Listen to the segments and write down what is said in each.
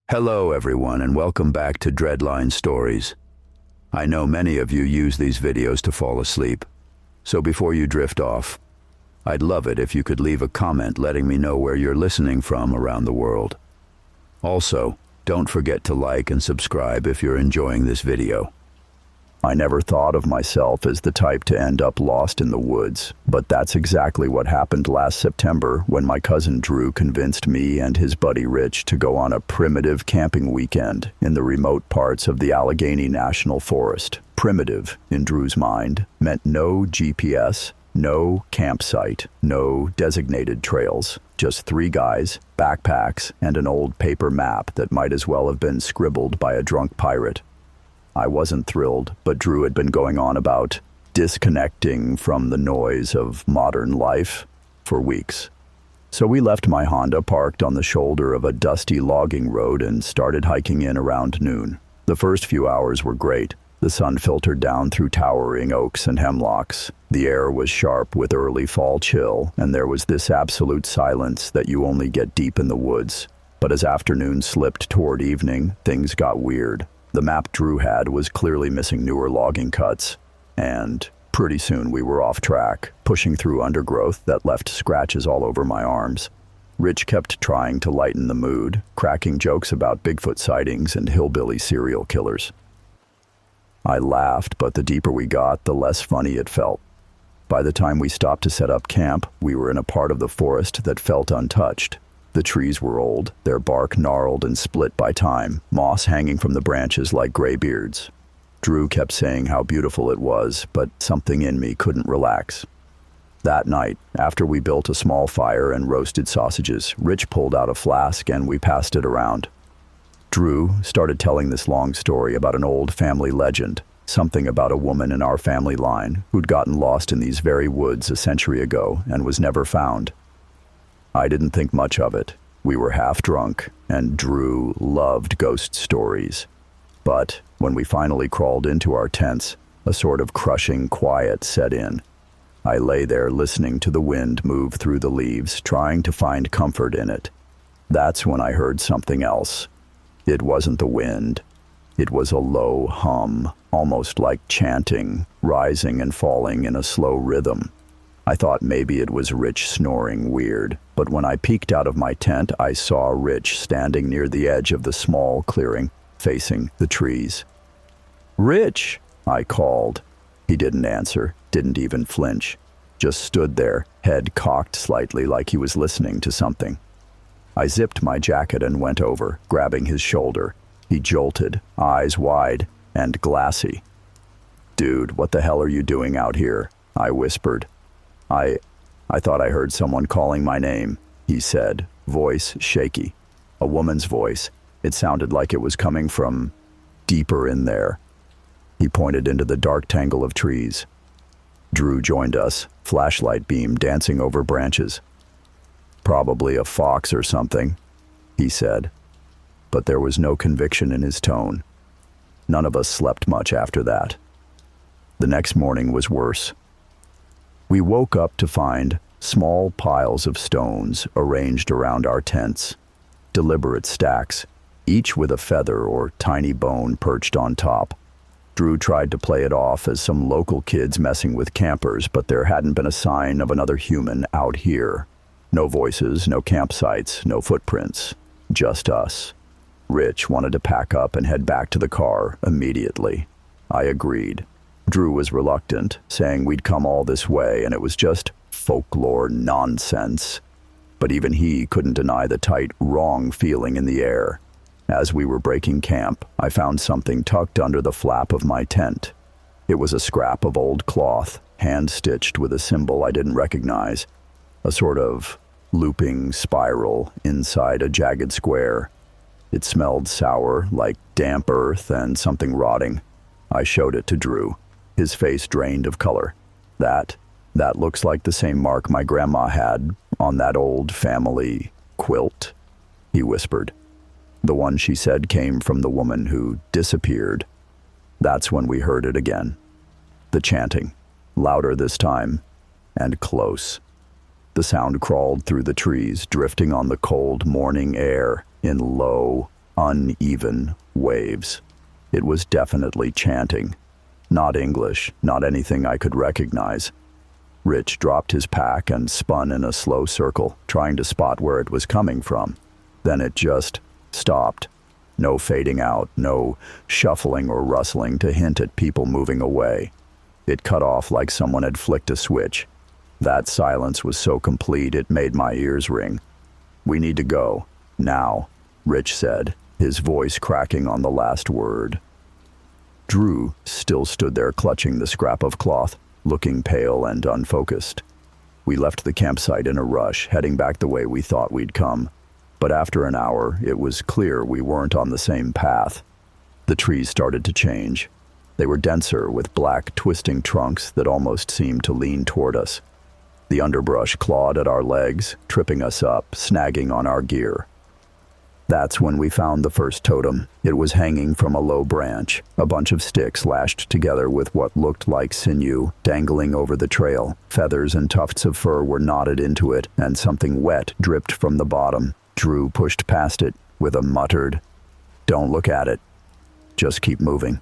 Hello everyone and welcome back to Dreadline Stories. I know many of you use these videos to fall asleep, so before you drift off, I'd love it if you could leave a comment letting me know where you're listening from around the world. Also, don't forget to like and subscribe if you're enjoying this video. I never thought of myself as the type to end up lost in the woods, but that's exactly what happened last September when my cousin Drew convinced me and his buddy Rich to go on a primitive camping weekend in the remote parts of the Allegheny National Forest. Primitive, in Drew's mind, meant no GPS, no campsite, no designated trails, just three guys, backpacks, and an old paper map that might as well have been scribbled by a drunk pirate. I wasn't thrilled, but Drew had been going on about disconnecting from the noise of modern life for weeks. So we left my Honda parked on the shoulder of a dusty logging road and started hiking in around noon. The first few hours were great. The sun filtered down through towering oaks and hemlocks. The air was sharp with early fall chill, and there was this absolute silence that you only get deep in the woods. But as afternoon slipped toward evening, things got weird. The map Drew had was clearly missing newer logging cuts, and pretty soon we were off track, pushing through undergrowth that left scratches all over my arms. Rich kept trying to lighten the mood, cracking jokes about Bigfoot sightings and hillbilly serial killers. I laughed, but the deeper we got, the less funny it felt. By the time we stopped to set up camp, we were in a part of the forest that felt untouched. The trees were old, their bark gnarled and split by time, moss hanging from the branches like gray beards. Drew kept saying how beautiful it was, but something in me couldn't relax. That night, after we built a small fire and roasted sausages, Rich pulled out a flask and we passed it around. Drew started telling this long story about an old family legend, something about a woman in our family line who'd gotten lost in these very woods a century ago and was never found. I didn't think much of it. We were half drunk, and Drew loved ghost stories. But when we finally crawled into our tents, a sort of crushing quiet set in. I lay there listening to the wind move through the leaves, trying to find comfort in it. That's when I heard something else. It wasn't the wind. It was a low hum, almost like chanting, rising and falling in a slow rhythm. I thought maybe it was Rich snoring weird, but when I peeked out of my tent, I saw Rich standing near the edge of the small clearing, facing the trees. "Rich!" I called. He didn't answer, didn't even flinch, just stood there, head cocked slightly like he was listening to something. I zipped my jacket and went over, grabbing his shoulder. He jolted, eyes wide and glassy. "Dude, what the hell are you doing out here?" I whispered. I thought I heard someone calling my name," he said, voice shaky. A woman's voice. It sounded like it was coming from deeper in there. He pointed into the dark tangle of trees. Drew joined us, flashlight beam dancing over branches. "Probably a fox or something," he said, but there was no conviction in his tone. None of us slept much after that. The next morning was worse. We woke up to find small piles of stones arranged around our tents, deliberate stacks, each with a feather or tiny bone perched on top. Drew tried to play it off as some local kids messing with campers, but there hadn't been a sign of another human out here. No voices, no campsites, no footprints, just us. Rich wanted to pack up and head back to the car immediately. I agreed. Drew was reluctant, saying we'd come all this way and it was just folklore nonsense. But even he couldn't deny the tight, wrong feeling in the air. As we were breaking camp, I found something tucked under the flap of my tent. It was a scrap of old cloth, hand-stitched with a symbol I didn't recognize, a sort of looping spiral inside a jagged square. It smelled sour, like damp earth and something rotting. I showed it to Drew. His face drained of color. That looks like the same mark my grandma had on that old family quilt," he whispered. "The one she said came from the woman who disappeared." That's when we heard it again. The chanting, louder this time, and close. The sound crawled through the trees, drifting on the cold morning air in low, uneven waves. It was definitely chanting. Not English, not anything I could recognize. Rich dropped his pack and spun in a slow circle, trying to spot where it was coming from. Then it just stopped. No fading out, no shuffling or rustling to hint at people moving away. It cut off like someone had flicked a switch. That silence was so complete it made my ears ring. "We need to go. Now," Rich said, his voice cracking on the last word. Drew still stood there clutching the scrap of cloth, looking pale and unfocused. We left the campsite in a rush, heading back the way we thought we'd come. But after an hour, it was clear we weren't on the same path. The trees started to change. They were denser, with black, twisting trunks that almost seemed to lean toward us. The underbrush clawed at our legs, tripping us up, snagging on our gear. That's when we found the first totem. It was hanging from a low branch, a bunch of sticks lashed together with what looked like sinew dangling over the trail. Feathers and tufts of fur were knotted into it, and something wet dripped from the bottom. Drew pushed past it with a muttered, "Don't look at it. Just keep moving."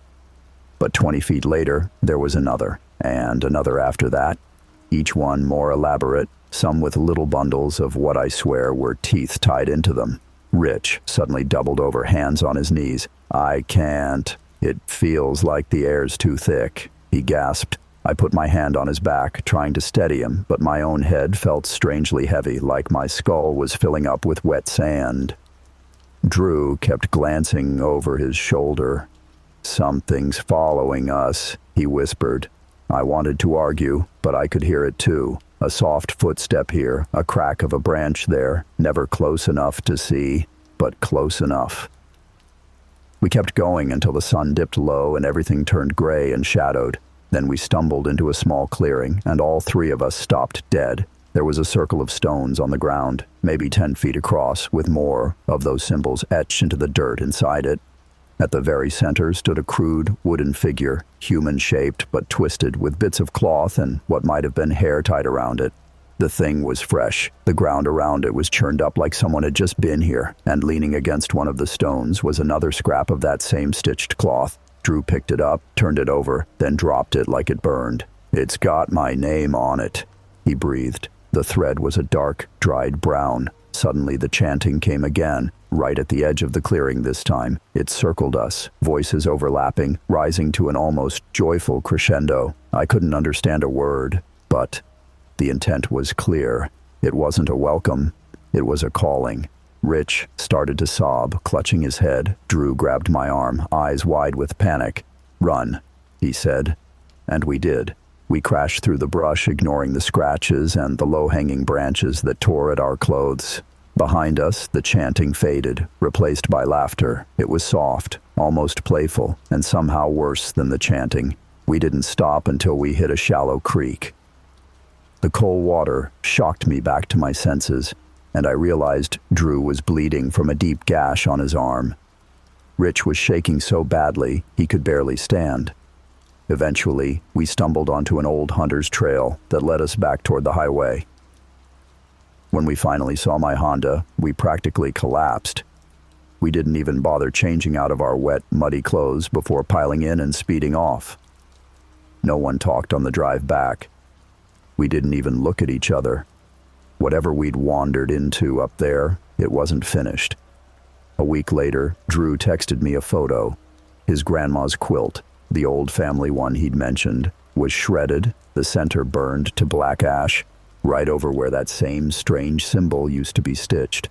But 20 feet later, there was another, and another after that, each one more elaborate, some with little bundles of what I swear were teeth tied into them. Rich suddenly doubled over, hands on his knees. "I can't. It feels like the air's too thick," he gasped. I put my hand on his back, trying to steady him, but my own head felt strangely heavy, like my skull was filling up with wet sand. Drew kept glancing over his shoulder. "Something's following us," he whispered. I wanted to argue, but I could hear it too. A soft footstep here, a crack of a branch there, never close enough to see, but close enough. We kept going until the sun dipped low and everything turned gray and shadowed. Then we stumbled into a small clearing, and all three of us stopped dead. There was a circle of stones on the ground, maybe 10 feet across, with more of those symbols etched into the dirt inside it. At the very center stood a crude wooden figure, human-shaped but twisted, with bits of cloth and what might have been hair tied around it. The thing was fresh. The ground around it was churned up like someone had just been here, and leaning against one of the stones was another scrap of that same stitched cloth. Drew picked it up, turned it over, then dropped it like it burned. "It's got my name on it," he breathed. The thread was a dark, dried brown. Suddenly the chanting came again, right at the edge of the clearing this time. It circled us, voices overlapping, rising to an almost joyful crescendo. I couldn't understand a word, but the intent was clear. It wasn't a welcome, it was a calling. Rich started to sob, clutching his head. Drew grabbed my arm, eyes wide with panic. "Run," he said. And we did. We crashed through the brush, ignoring the scratches and the low-hanging branches that tore at our clothes. Behind us, the chanting faded, replaced by laughter. It was soft, almost playful, and somehow worse than the chanting. We didn't stop until we hit a shallow creek. The cold water shocked me back to my senses, and I realized Drew was bleeding from a deep gash on his arm. Rich was shaking so badly he could barely stand. Eventually, we stumbled onto an old hunter's trail that led us back toward the highway. When we finally saw my Honda, we practically collapsed. We didn't even bother changing out of our wet, muddy clothes before piling in and speeding off. No one talked on the drive back. We didn't even look at each other. Whatever we'd wandered into up there, it wasn't finished. A week later, Drew texted me a photo. His grandma's quilt, the old family one he'd mentioned, was shredded, the center burned to black ash, right over where that same strange symbol used to be stitched.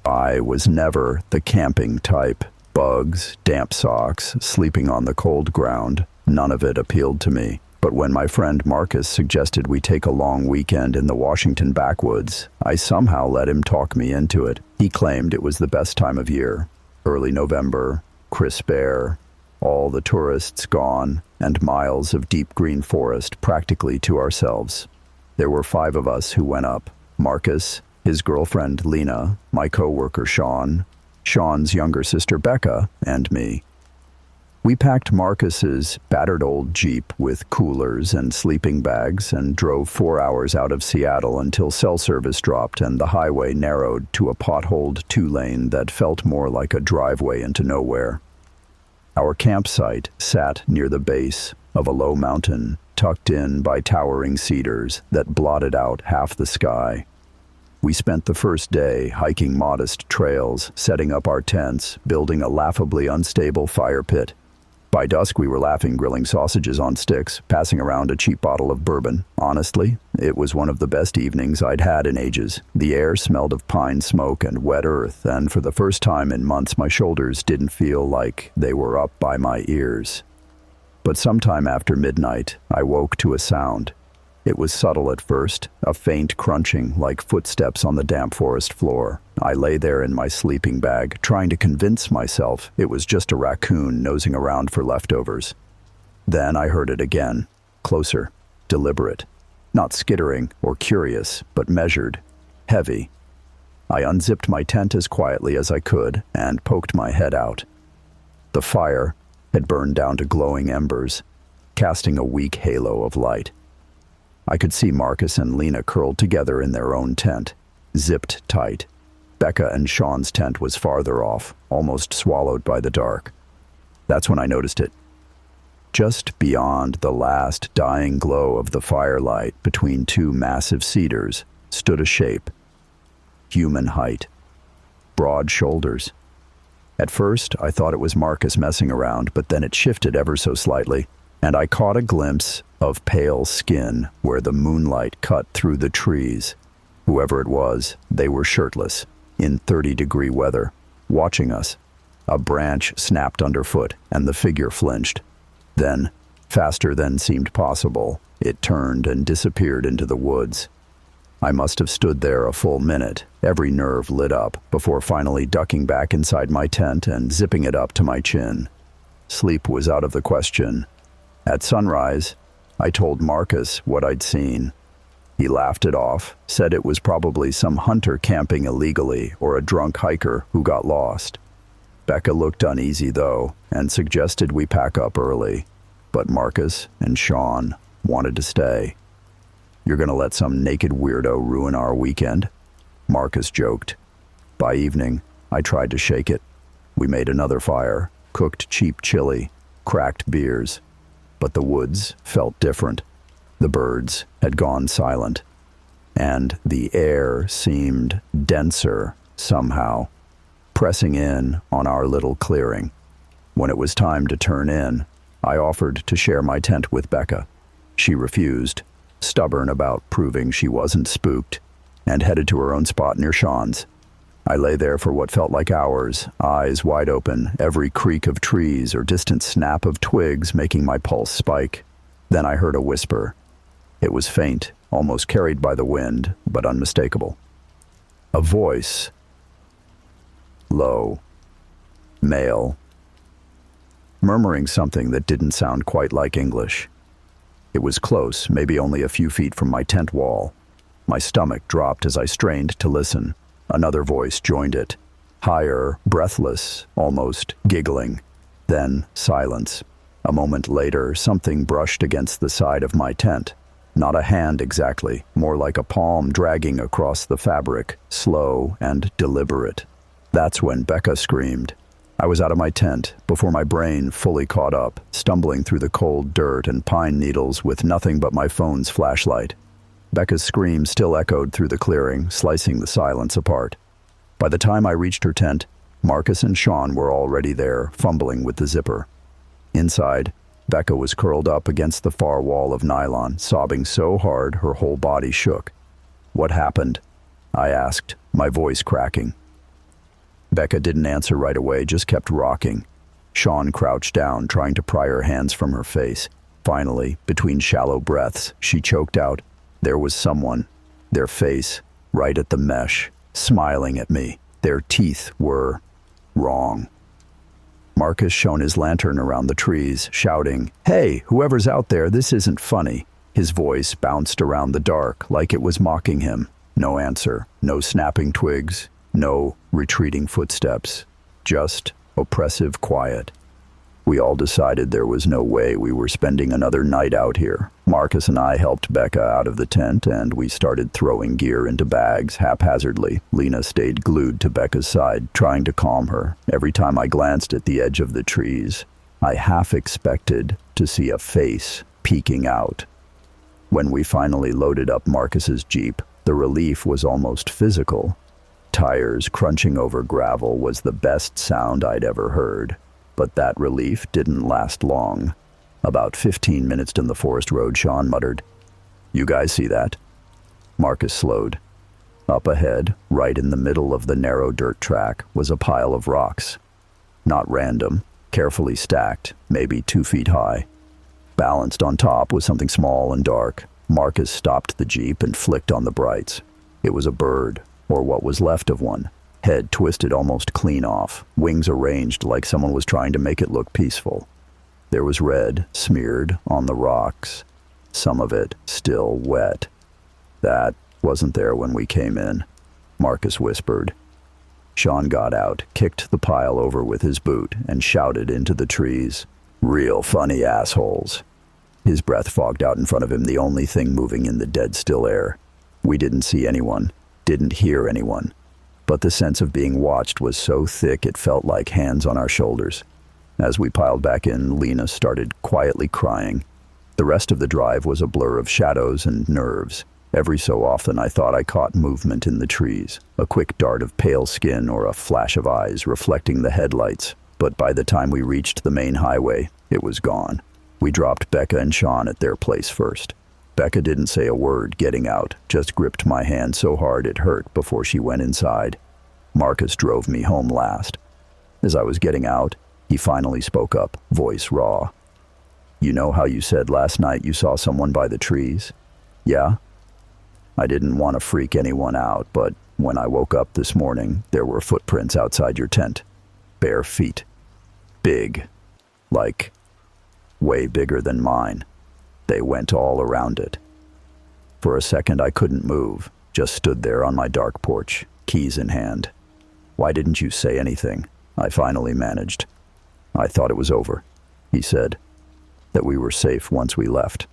I was never the camping type. Bugs, damp socks, sleeping on the cold ground, none of it appealed to me. But when my friend Marcus suggested we take a long weekend in the Washington backwoods, I somehow let him talk me into it. He claimed it was the best time of year. Early November, crisp air, all the tourists gone, and miles of deep green forest practically to ourselves. There were 5 of us who went up. Marcus, his girlfriend Lena, my co-worker Sean, Sean's younger sister Becca, and me. We packed Marcus's battered old Jeep with coolers and sleeping bags and drove 4 hours out of Seattle until cell service dropped and the highway narrowed to a potholed two-lane that felt more like a driveway into nowhere. Our campsite sat near the base of a low mountain, tucked in by towering cedars that blotted out half the sky. We spent the first day hiking modest trails, setting up our tents, building a laughably unstable fire pit. By dusk, we were laughing, grilling sausages on sticks, passing around a cheap bottle of bourbon. Honestly, it was one of the best evenings I'd had in ages. The air smelled of pine smoke and wet earth, and for the first time in months, my shoulders didn't feel like they were up by my ears. But sometime after midnight, I woke to a sound. It was subtle at first, a faint crunching like footsteps on the damp forest floor. I lay there in my sleeping bag, trying to convince myself it was just a raccoon nosing around for leftovers. Then I heard it again, closer, deliberate, not skittering or curious, but measured, heavy. I unzipped my tent as quietly as I could and poked my head out. The fire had burned down to glowing embers, casting a weak halo of light. I could see Marcus and Lena curled together in their own tent, zipped tight. Becca and Sean's tent was farther off, almost swallowed by the dark. That's when I noticed it. Just beyond the last dying glow of the firelight, between two massive cedars, stood a shape. Human height. Broad shoulders. At first, I thought it was Marcus messing around, but then it shifted ever so slightly, and I caught a glimpse of pale skin where the moonlight cut through the trees. Whoever it was, they were shirtless, in 30-degree weather, watching us. A branch snapped underfoot, and the figure flinched. Then, faster than seemed possible, it turned and disappeared into the woods. I must have stood there a full minute, every nerve lit up, before finally ducking back inside my tent and zipping it up to my chin. Sleep was out of the question. At sunrise, I told Marcus what I'd seen. He laughed it off, said it was probably some hunter camping illegally or a drunk hiker who got lost. Becca looked uneasy, though, and suggested we pack up early. But Marcus and Sean wanted to stay. "You're gonna let some naked weirdo ruin our weekend?" Marcus joked. By evening, I tried to shake it. We made another fire, cooked cheap chili, cracked beers. But the woods felt different. The birds had gone silent, and the air seemed denser somehow, pressing in on our little clearing. When it was time to turn in, I offered to share my tent with Becca. She refused, stubborn about proving she wasn't spooked, and headed to her own spot near Sean's. I lay there for what felt like hours, eyes wide open, every creak of trees or distant snap of twigs making my pulse spike. Then I heard a whisper. It was faint, almost carried by the wind, but unmistakable. A voice. Low. Male. Murmuring something that didn't sound quite like English. It was close, maybe only a few feet from my tent wall. My stomach dropped as I strained to listen. Another voice joined it, higher, breathless, almost giggling. Then silence. A moment later, something brushed against the side of my tent. Not a hand exactly, more like a palm dragging across the fabric, slow and deliberate. That's when Becca screamed. I was out of my tent, before my brain fully caught up, stumbling through the cold dirt and pine needles with nothing but my phone's flashlight. Becca's scream still echoed through the clearing, slicing the silence apart. By the time I reached her tent, Marcus and Sean were already there, fumbling with the zipper. Inside, Becca was curled up against the far wall of nylon, sobbing so hard her whole body shook. "What happened?" I asked, my voice cracking. Becca didn't answer right away, just kept rocking. Sean crouched down, trying to pry her hands from her face. Finally, between shallow breaths, she choked out, "There was someone, their face, right at the mesh, smiling at me. Their teeth were wrong." Marcus shone his lantern around the trees, shouting, "Hey, whoever's out there, this isn't funny." His voice bounced around the dark like it was mocking him. No answer, no snapping twigs, no retreating footsteps, just oppressive quiet. We all decided there was no way we were spending another night out here. Marcus and I helped Becca out of the tent, and we started throwing gear into bags haphazardly. Lena stayed glued to Becca's side, trying to calm her. Every time I glanced at the edge of the trees, I half expected to see a face peeking out. When we finally loaded up Marcus's Jeep, the relief was almost physical. Tires crunching over gravel was the best sound I'd ever heard. But that relief didn't last long. About 15 minutes down the forest road, Sean muttered, "You guys see that?" Marcus slowed. Up ahead, right in the middle of the narrow dirt track, was a pile of rocks. Not random, carefully stacked, maybe 2 feet high. Balanced on top was something small and dark. Marcus stopped the Jeep and flicked on the brights. It was a bird, or what was left of one. Head twisted almost clean off, wings arranged like someone was trying to make it look peaceful. There was red smeared on the rocks, some of it still wet. "That wasn't there when we came in," Marcus whispered. Sean got out, kicked the pile over with his boot, and shouted into the trees, "Real funny assholes." His breath fogged out in front of him, the only thing moving in the dead still air. We didn't see anyone, didn't hear anyone. But the sense of being watched was so thick it felt like hands on our shoulders. As we piled back in, Lena started quietly crying. The rest of the drive was a blur of shadows and nerves. Every so often I thought I caught movement in the trees, a quick dart of pale skin or a flash of eyes reflecting the headlights. But by the time we reached the main highway, it was gone. We dropped Becca and Sean at their place first. Becca didn't say a word getting out, just gripped my hand so hard it hurt before she went inside. Marcus drove me home last. As I was getting out, he finally spoke up, voice raw. "You know how you said last night you saw someone by the trees?" "Yeah." "I didn't want to freak anyone out, but when I woke up this morning, there were footprints outside your tent. Bare feet. Big. Like, way bigger than mine. They went all around it." For a second I couldn't move, just stood there on my dark porch, keys in hand. "Why didn't you say anything?" I finally managed. "I thought it was over," he said, "that we were safe once we left."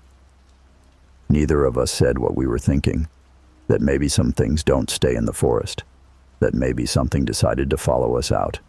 Neither of us said what we were thinking, that maybe some things don't stay in the forest, that maybe something decided to follow us out.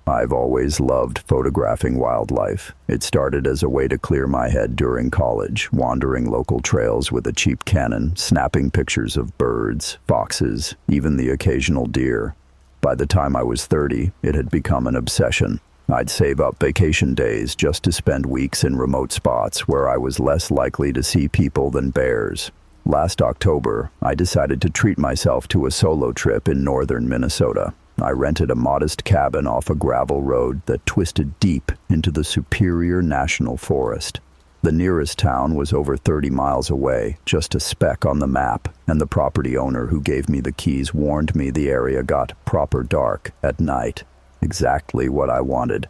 I've always loved photographing wildlife. It started as a way to clear my head during college, wandering local trails with a cheap Canon, snapping pictures of birds, foxes, even the occasional deer. By the time I was 30, it had become an obsession. I'd save up vacation days just to spend weeks in remote spots where I was less likely to see people than bears. Last October, I decided to treat myself to a solo trip in northern Minnesota. I rented a modest cabin off a gravel road that twisted deep into the Superior National Forest. The nearest town was over 30 miles away, just a speck on the map, and the property owner who gave me the keys warned me the area got proper dark at night. Exactly what I wanted.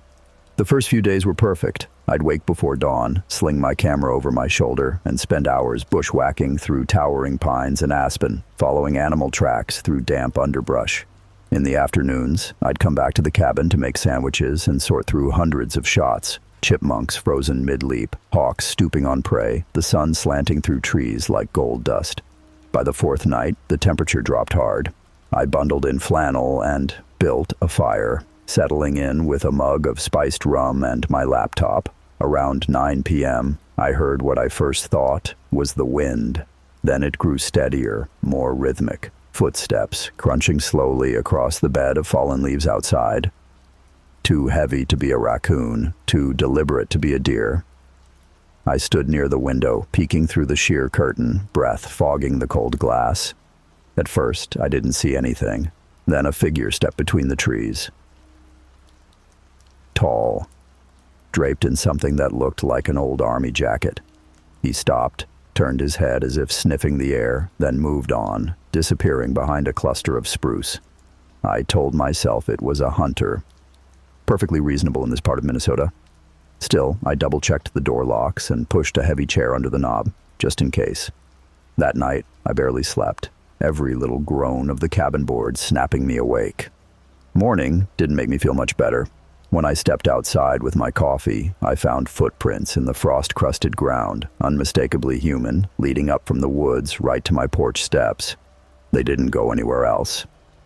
The first few days were perfect. I'd wake before dawn, sling my camera over my shoulder, and spend hours bushwhacking through towering pines and aspen, following animal tracks through damp underbrush. In the afternoons, I'd come back to the cabin to make sandwiches and sort through hundreds of shots. Chipmunks frozen mid-leap, hawks stooping on prey, the sun slanting through trees like gold dust. By the fourth night, the temperature dropped hard. I bundled in flannel and built a fire, settling in with a mug of spiced rum and my laptop. Around 9 p.m., I heard what I first thought was the wind. Then it grew steadier, more rhythmic. Footsteps crunching slowly across the bed of fallen leaves outside. Too heavy to be a raccoon, too deliberate to be a deer. I stood near the window, peeking through the sheer curtain, breath fogging the cold glass. At first, I didn't see anything. Then a figure stepped between the trees. Tall, draped in something that looked like an old army jacket. He stopped, turned his head as if sniffing the air, then moved on, disappearing behind a cluster of spruce. I told myself it was a hunter. Perfectly reasonable in this part of Minnesota. Still, I double-checked the door locks and pushed a heavy chair under the knob, just in case. That night, I barely slept, every little groan of the cabin board snapping me awake. Morning didn't make me feel much better. When I stepped outside with my coffee, I found footprints in the frost-crusted ground, unmistakably human, leading up from the woods right to my porch steps. They didn't go anywhere else.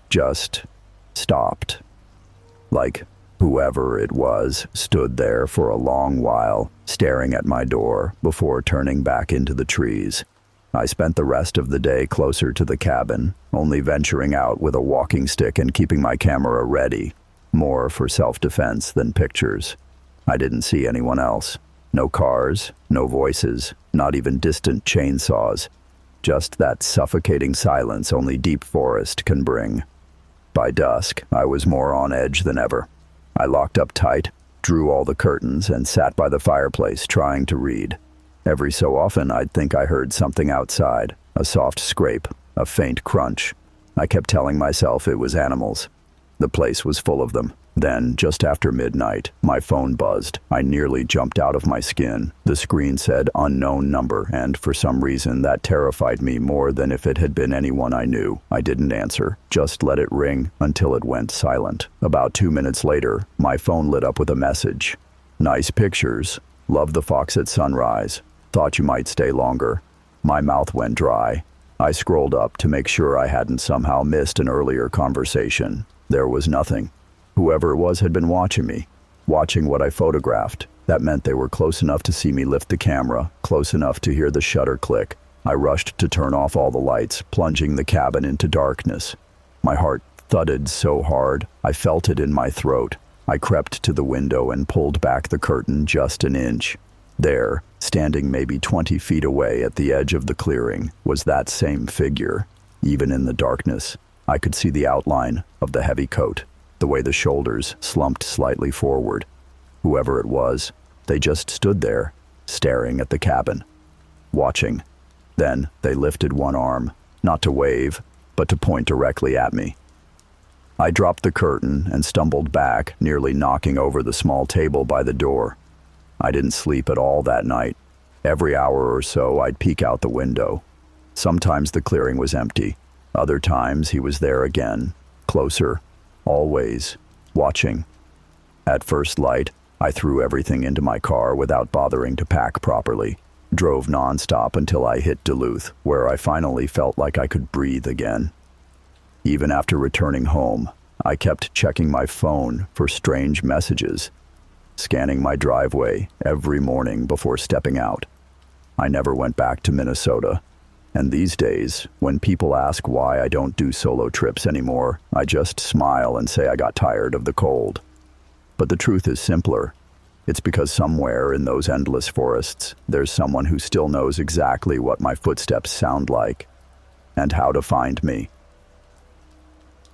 Just stopped. Like whoever it was stood there for a long while, staring at my door before turning back into the trees. I spent the rest of the day closer to the cabin, only venturing out with a walking stick and keeping my camera ready, more for self-defense than pictures. I didn't see anyone else. No cars, no voices, not even distant chainsaws. Just that suffocating silence only deep forest can bring. By dusk, I was more on edge than ever. I locked up tight, drew all the curtains, and sat by the fireplace trying to read. Every so often, I'd think I heard something outside, a soft scrape, a faint crunch. I kept telling myself it was animals. The place was full of them. Then, just after midnight, my phone buzzed. I nearly jumped out of my skin. The screen said unknown number, and for some reason that terrified me more than if it had been anyone I knew. I didn't answer, just let it ring until it went silent. About 2 minutes later, my phone lit up with a message. "Nice pictures. Love the fox at sunrise. Thought you might stay longer." My mouth went dry. I scrolled up to make sure I hadn't somehow missed an earlier conversation. There was nothing. Whoever it was had been watching me, watching what I photographed. That meant they were close enough to see me lift the camera, close enough to hear the shutter click. I rushed to turn off all the lights, plunging the cabin into darkness. My heart thudded so hard, I felt it in my throat. I crept to the window and pulled back the curtain just an inch. There, standing maybe 20 feet away at the edge of the clearing, was that same figure. Even in the darkness, I could see the outline of the heavy coat, the way the shoulders slumped slightly forward. Whoever it was, they just stood there, staring at the cabin, watching. Then they lifted one arm, not to wave, but to point directly at me. I dropped the curtain and stumbled back, nearly knocking over the small table by the door. I didn't sleep at all that night. Every hour or so, I'd peek out the window. Sometimes the clearing was empty. Other times, he was there again, closer, always, watching. At first light, I threw everything into my car without bothering to pack properly. Drove nonstop until I hit Duluth, where I finally felt like I could breathe again. Even after returning home, I kept checking my phone for strange messages, scanning my driveway every morning before stepping out. I never went back to Minnesota. And these days, when people ask why I don't do solo trips anymore, I just smile and say I got tired of the cold. But the truth is simpler. It's because somewhere in those endless forests, there's someone who still knows exactly what my footsteps sound like and how to find me.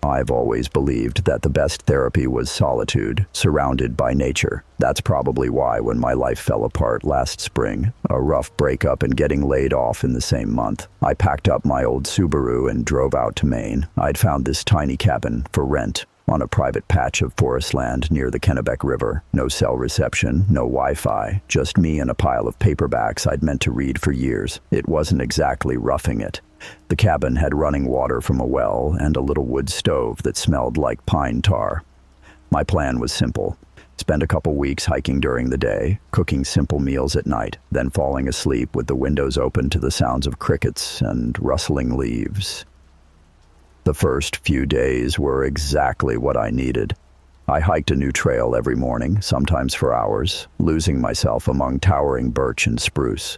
I've always believed that the best therapy was solitude, surrounded by nature. That's probably why when my life fell apart last spring, a rough breakup and getting laid off in the same month, I packed up my old Subaru and drove out to Maine. I'd found this tiny cabin for rent on a private patch of forest land near the Kennebec River. No cell reception, no Wi-Fi, just me and a pile of paperbacks I'd meant to read for years. It wasn't exactly roughing it. The cabin had running water from a well and a little wood stove that smelled like pine tar. My plan was simple. Spend a couple weeks hiking during the day, cooking simple meals at night, then falling asleep with the windows open to the sounds of crickets and rustling leaves. The first few days were exactly what I needed. I hiked a new trail every morning, sometimes for hours, losing myself among towering birch and spruce.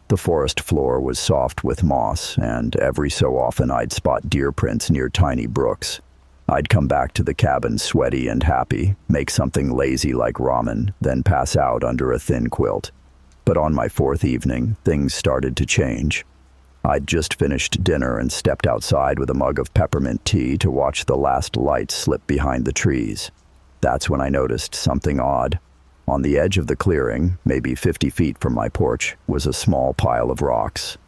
The forest floor was soft with moss, and every so often I'd spot deer prints near tiny brooks. I'd come back to the cabin sweaty and happy, make something lazy like ramen, then pass out under a thin quilt. But on my fourth evening, things started to change. I'd just finished dinner and stepped outside with a mug of peppermint tea to watch the last light slip behind the trees. That's when I noticed something odd. On the edge of the clearing, maybe 50 feet from my porch, was a small pile of rocks.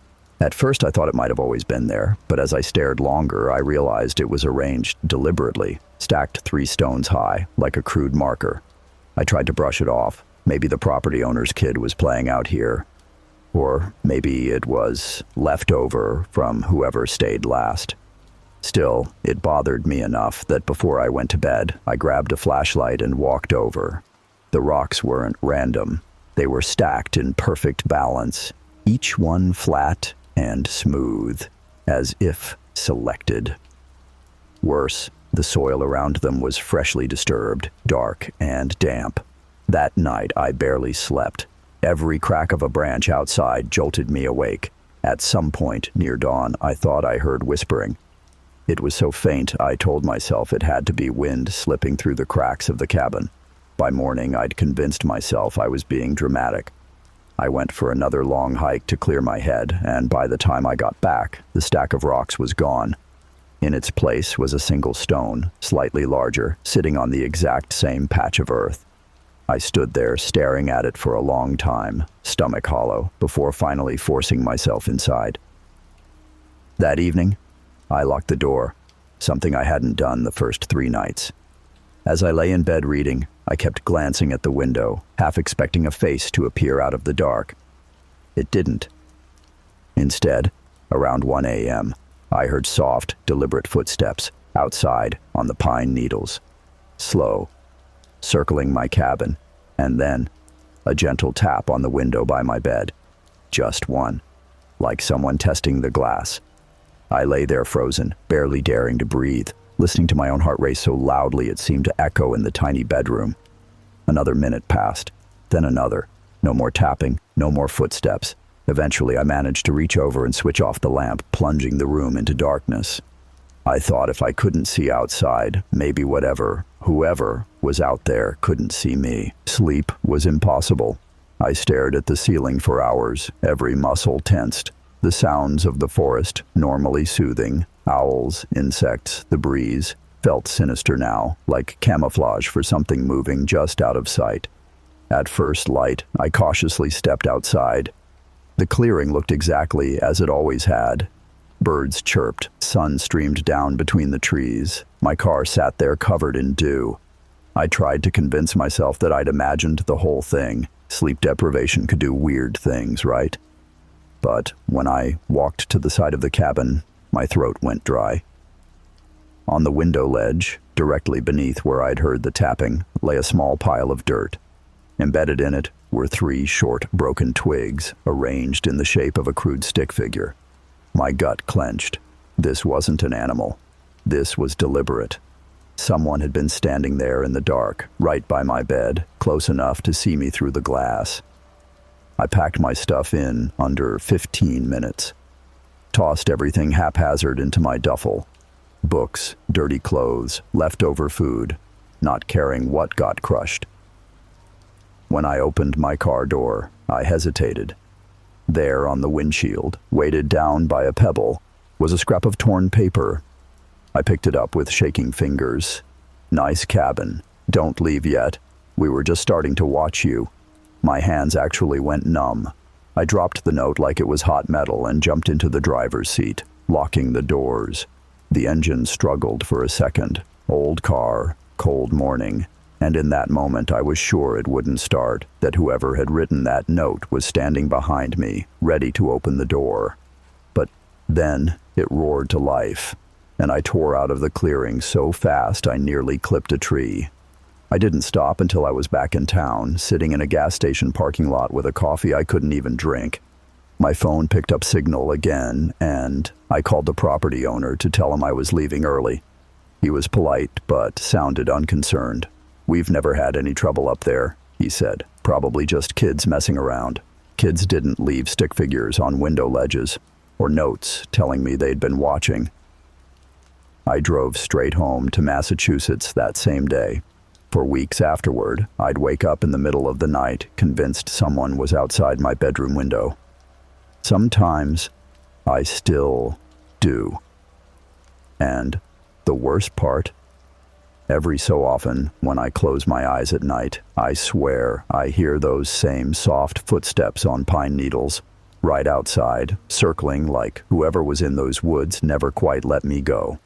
At first I thought it might have always been there, but as I stared longer, I realized it was arranged deliberately, stacked 3 stones high, like a crude marker. I tried to brush it off. Maybe the property owner's kid was playing out here. Or maybe it was leftover from whoever stayed last. Still, it bothered me enough that before I went to bed, I grabbed a flashlight and walked over. The rocks weren't random. They were stacked in perfect balance, each one flat and smooth, as if selected. Worse, the soil around them was freshly disturbed, dark, and damp. That night, I barely slept. Every crack of a branch outside jolted me awake. At some point near dawn, I thought I heard whispering. It was so faint, I told myself it had to be wind slipping through the cracks of the cabin. By morning, I'd convinced myself I was being dramatic. I went for another long hike to clear my head, and by the time I got back, the stack of rocks was gone. In its place was a single stone, slightly larger, sitting on the exact same patch of earth. I stood there staring at it for a long time, stomach hollow, before finally forcing myself inside. That evening, I locked the door, something I hadn't done the first 3 nights. As I lay in bed reading, I kept glancing at the window, half expecting a face to appear out of the dark. It didn't. Instead, around 1 a.m., I heard soft, deliberate footsteps outside on the pine needles. Slow, circling my cabin, and then a gentle tap on the window by my bed. Just one, like someone testing the glass. I lay there frozen, barely daring to breathe, listening to my own heart race so loudly it seemed to echo in the tiny bedroom. Another minute passed, then another. No more tapping, no more footsteps. Eventually, I managed to reach over and switch off the lamp, plunging the room into darkness. I thought if I couldn't see outside, maybe whoever was out there couldn't see me. Sleep was impossible. I stared at the ceiling for hours, every muscle tensed. The sounds of the forest, normally soothing, owls, insects, the breeze, felt sinister now, like camouflage for something moving just out of sight. At first light, I cautiously stepped outside. The clearing looked exactly as it always had. Birds chirped, sun streamed down between the trees. My car sat there covered in dew. I tried to convince myself that I'd imagined the whole thing. Sleep deprivation could do weird things, right? But when I walked to the side of the cabin, my throat went dry. On the window ledge, directly beneath where I'd heard the tapping, lay a small pile of dirt. Embedded in it were 3 short, broken twigs, arranged in the shape of a crude stick figure. My gut clenched. This wasn't an animal. This was deliberate. Someone had been standing there in the dark, right by my bed, close enough to see me through the glass. I packed my stuff in under 15 minutes. Tossed everything haphazard into my duffel. Books, dirty clothes, leftover food, not caring what got crushed. When I opened my car door, I hesitated. There on the windshield, weighted down by a pebble, was a scrap of torn paper. I picked it up with shaking fingers. "Nice cabin. Don't leave yet. We were just starting to watch you." My hands actually went numb. I dropped the note like it was hot metal and jumped into the driver's seat, locking the doors. The engine struggled for a second. Old car, cold morning. And in that moment I was sure it wouldn't start, that whoever had written that note was standing behind me, ready to open the door. But then it roared to life, and I tore out of the clearing so fast I nearly clipped a tree. I didn't stop until I was back in town, sitting in a gas station parking lot with a coffee I couldn't even drink. My phone picked up signal again, and I called the property owner to tell him I was leaving early. He was polite, but sounded unconcerned. "We've never had any trouble up there," he said. "Probably just kids messing around." Kids didn't leave stick figures on window ledges, or notes telling me they'd been watching. I drove straight home to Massachusetts that same day. For weeks afterward, I'd wake up in the middle of the night, convinced someone was outside my bedroom window. Sometimes I still do. And the worst part, every so often, when I close my eyes at night, I swear I hear those same soft footsteps on pine needles, right outside, circling like whoever was in those woods never quite let me go.